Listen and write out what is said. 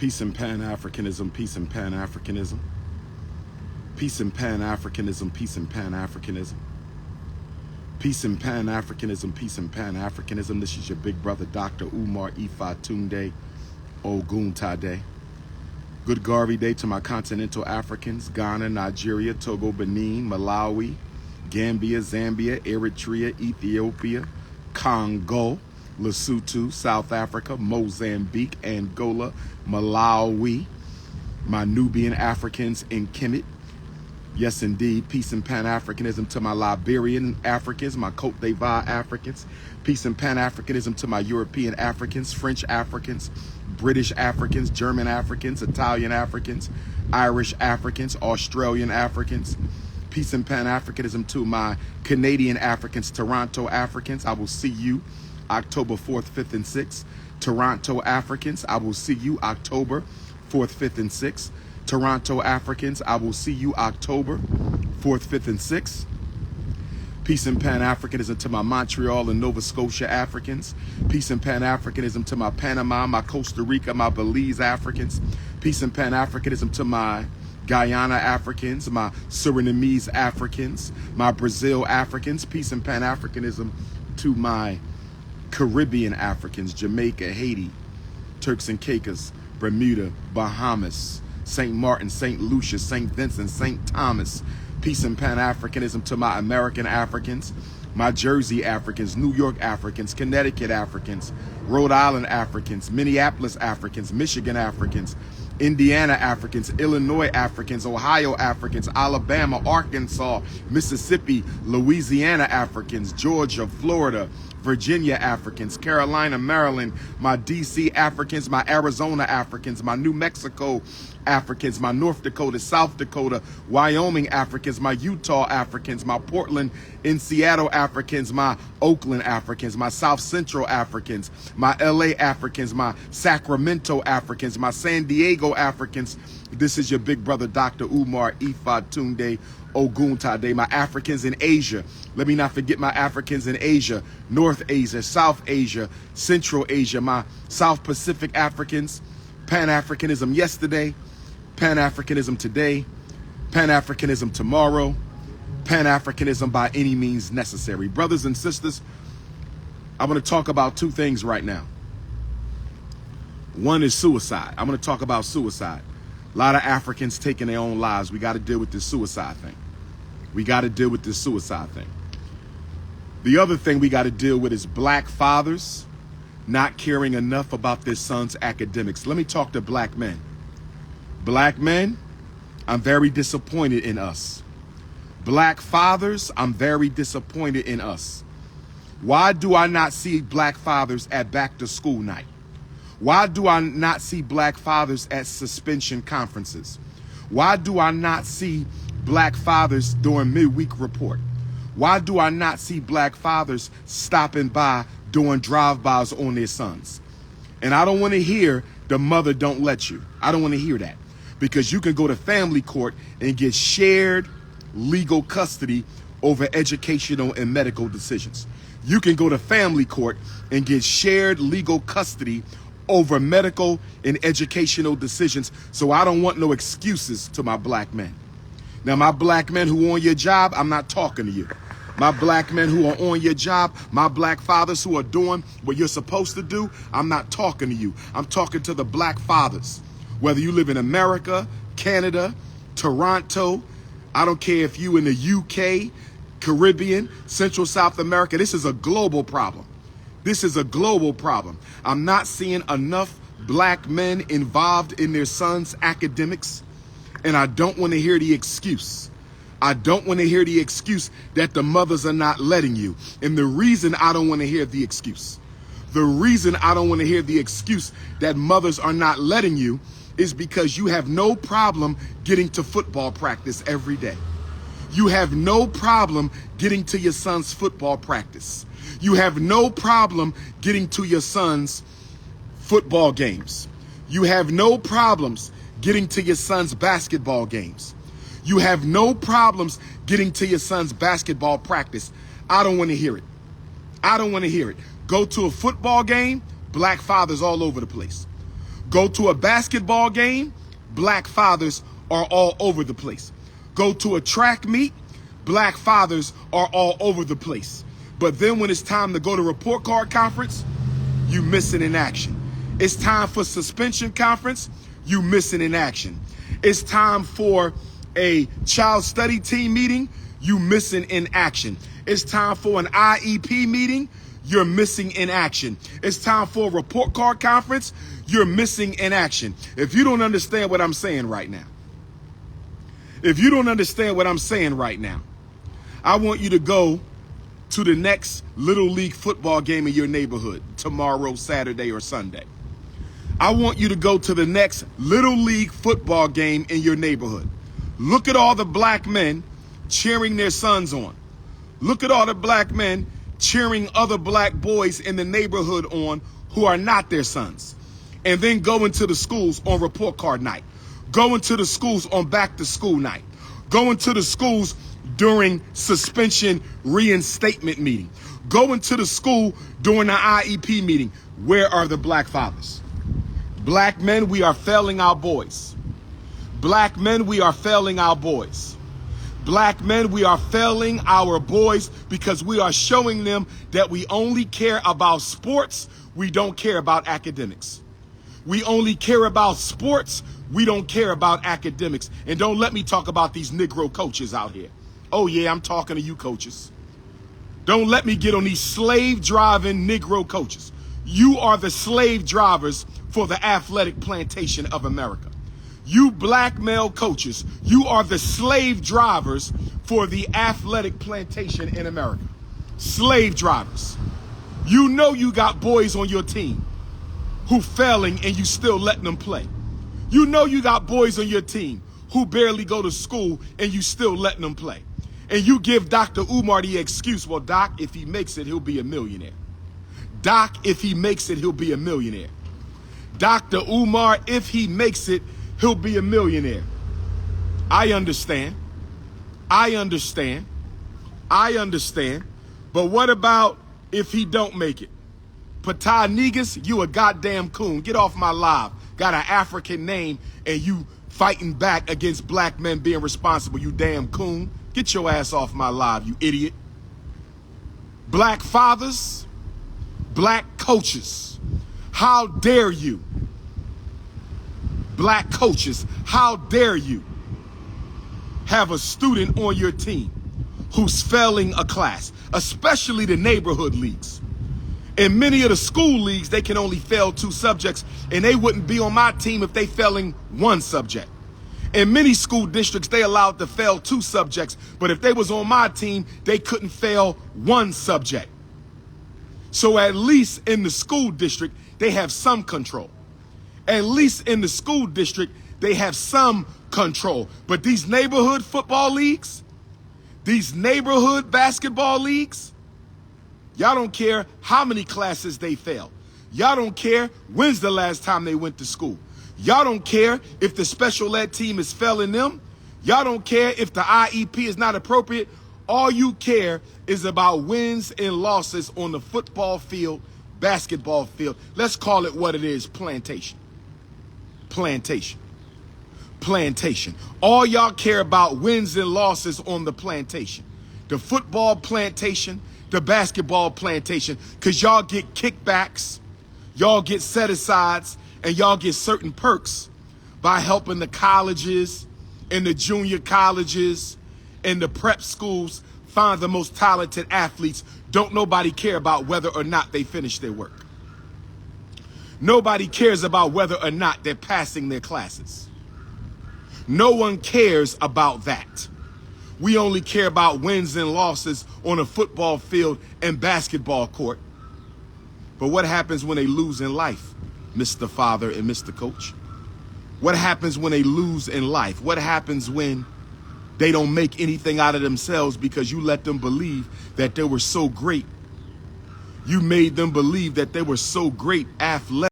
Peace and Pan-Africanism, peace and Pan-Africanism. Peace and Pan-Africanism, peace and Pan-Africanism. Peace and Pan-Africanism, peace and Pan-Africanism. This is your big brother, Dr.Umar Ifatunde Oguntade. Good Garvey Day to my continental Africans, Ghana, Nigeria, Togo, Benin, Malawi, Gambia, Zambia, Eritrea, Ethiopia, Congo, Lesotho, South Africa, Mozambique, Angola, Malawi, my Nubian Africans in Kemet. Yes, indeed. Peace and Pan-Africanism to my Liberian Africans, my Côte d'Ivoire Africans. Peace and Pan-Africanism to my European Africans, French Africans, British Africans, German Africans, Italian Africans, Irish Africans, Australian Africans. Peace and Pan-Africanism to my Canadian Africans, Toronto Africans. I will see you October 4th, 5th, and 6th. Toronto Africans, I will see you October 4th, 5th, and 6th. Toronto Africans, I will see you October 4th, 5th, and 6th. Peace and Pan-Africanism to my Montreal and Nova Scotia Africans. Peace and Pan-Africanism to my Panama, my Costa Rica, my Belize Africans. Peace and Pan-Africanism to my Guyana Africans, my Surinamese Africans, my Brazil Africans. Peace and Pan-Africanism to my Caribbean Africans, Jamaica, Haiti, Turks and Caicos, Bermuda, Bahamas, St. Martin, St. Lucia, St. Vincent, St. Thomas. Peace and Pan-Africanism to my American Africans, my Jersey Africans, New York Africans, Connecticut Africans, Rhode Island Africans, Minneapolis Africans, Michigan Africans, Indiana Africans, Illinois Africans, Ohio Africans, Alabama, Arkansas, Mississippi, Louisiana Africans, Georgia, Florida, Virginia Africans, Carolina, Maryland, my DC Africans, my Arizona Africans, my New Mexico Africans, my North Dakota, South Dakota, Wyoming Africans, my Utah Africans, my Portland and Seattle Africans, my Oakland Africans, my South Central Africans, my LA Africans, my Sacramento Africans, my San Diego Africans. This is your big brother, Dr. Umar Ifatunde Oguntade, my Africans in Asia. Let me not forget my Africans in Asia, North Asia, South Asia, Central Asia, my South Pacific Africans. Pan-Africanism yesterday, Pan-Africanism today, Pan-Africanism tomorrow, Pan-Africanism by any means necessary. Brothers and sisters, I want to talk about two things right now. One is suicide. I'm going to talk about suicide. A lot of Africans taking their own lives. We got to deal with this suicide thing. We got to deal with this suicide thing. The other thing we got to deal with is black fathers not caring enough about their sons' academics. Let me talk to black men. Black men, I'm very disappointed in us. Black fathers, I'm very disappointed in us. Why do I not see black fathers at back to school night? Why do I not see black fathers at suspension conferences? Why do I not see black fathers during midweek report? Why do I not see black fathers stopping by doing drive-bys on their sons? And I don't want to hear the mother don't let you. I don't want to hear that, because you can go to family court and get shared legal custody over educational and medical decisions. You can go to family court and get shared legal custody over medical and educational decisions. So I don't want no excuses to my black men. Now, my black men who are on your job, I'm not talking to you. My black men who are on your job, my black fathers who are doing what you're supposed to do, I'm not talking to you. I'm talking to the black fathers. Whether you live in America, Canada, Toronto, I don't care if you in the UK, Caribbean, Central South America, this is a global problem. This is a global problem. I'm not seeing enough black men involved in their sons' academics, and I don't want to hear the excuse. I don't want to hear the excuse that the mothers are not letting you. And the reason I don't want to hear the excuse, the reason I don't want to hear the excuse that mothers are not letting you is because you have no problem getting to football practice every day. You have no problem getting to your son's football practice. You have no problem getting to your son's football games. You have no problems getting to your son's basketball games. You have no problems getting to your son's basketball practice. I don't want to hear it. I don't want to hear it. Go to a football game, black fathers all over the place. Go to a basketball game, black fathers are all over the place. Go to a track meet, black fathers are all over the place. But then when it's time to go to report card conference, you missing in action. It's time for suspension conference, you missing in action. It's time for a child study team meeting, you missing in action. It's time for an IEP meeting, you're missing in action. It's time for a report card conference, you're missing in action. If you don't understand what I'm saying right now, I want you to go to the next Little League football game in your neighborhood tomorrow, Saturday, or Sunday. I want you to go to the next Little League football game in your neighborhood. Look at all the black men cheering their sons on. Look at all the black men cheering other black boys in the neighborhood on who are not their sons. And then go into the schools on report card night. Go into the schools on back to school night. Go into the schools during suspension reinstatement meeting. Go into the school during the IEP meeting. Where are the black fathers? Black men, we are failing our boys. Black men, we are failing our boys. Black men, we are failing our boys because we are showing them that we only care about sports. We don't care about academics. We only care about sports. We don't care about academics. And don't let me talk about these Negro coaches out here. Oh yeah, I'm talking to you coaches. Don't let me get on these slave-driving Negro coaches. You are the slave drivers for the athletic plantation of America. You black male coaches, you are the slave drivers for the athletic plantation in America. Slave drivers. You know you got boys on your team who failing and you still letting them play. You know you got boys on your team who barely go to school and you still letting them play. And you give Dr. Umar the excuse, well, Doc, if he makes it, he'll be a millionaire. Doc, if he makes it, he'll be a millionaire. Dr. Umar, if he makes it, he'll be a millionaire. I understand. But what about if he don't make it? Patah Negus, you a goddamn coon. Get off my live. Got an African name and you fighting back against black men being responsible, you damn coon. Get your ass off my live, you idiot. Black fathers, black coaches, how dare you? Black coaches, how dare you have a student on your team who's failing a class, especially the neighborhood leagues. In many of the school leagues, they can only fail 2 subjects, and they wouldn't be on my team if they failing 1 subject. In many school districts, they allowed to fail 2 subjects, but if they was on my team, they couldn't fail 1 subject. So at least in the school district, they have some control. At least in the school district, they have some control. But these neighborhood football leagues, these neighborhood basketball leagues, y'all don't care how many classes they fail. Y'all don't care when's the last time they went to school. Y'all don't care if the special ed team is failing them. Y'all don't care if the IEP is not appropriate. All you care is about wins and losses on the football field, basketball field. Let's call it what it is, plantation. Plantation. Plantation. All y'all care about wins and losses on the plantation. The football plantation, the basketball plantation, because y'all get kickbacks, y'all get set-asides, and y'all get certain perks by helping the colleges and the junior colleges and the prep schools find the most talented athletes. Don't nobody care about whether or not they finish their work. Nobody cares about whether or not they're passing their classes. No one cares about that. We only care about wins and losses on a football field and basketball court. But what happens when they lose in life, Mr. Father and Mr. Coach? What happens when they lose in life? What happens when they don't make anything out of themselves because you let them believe that they were so great? You made them believe that they were so great athletic.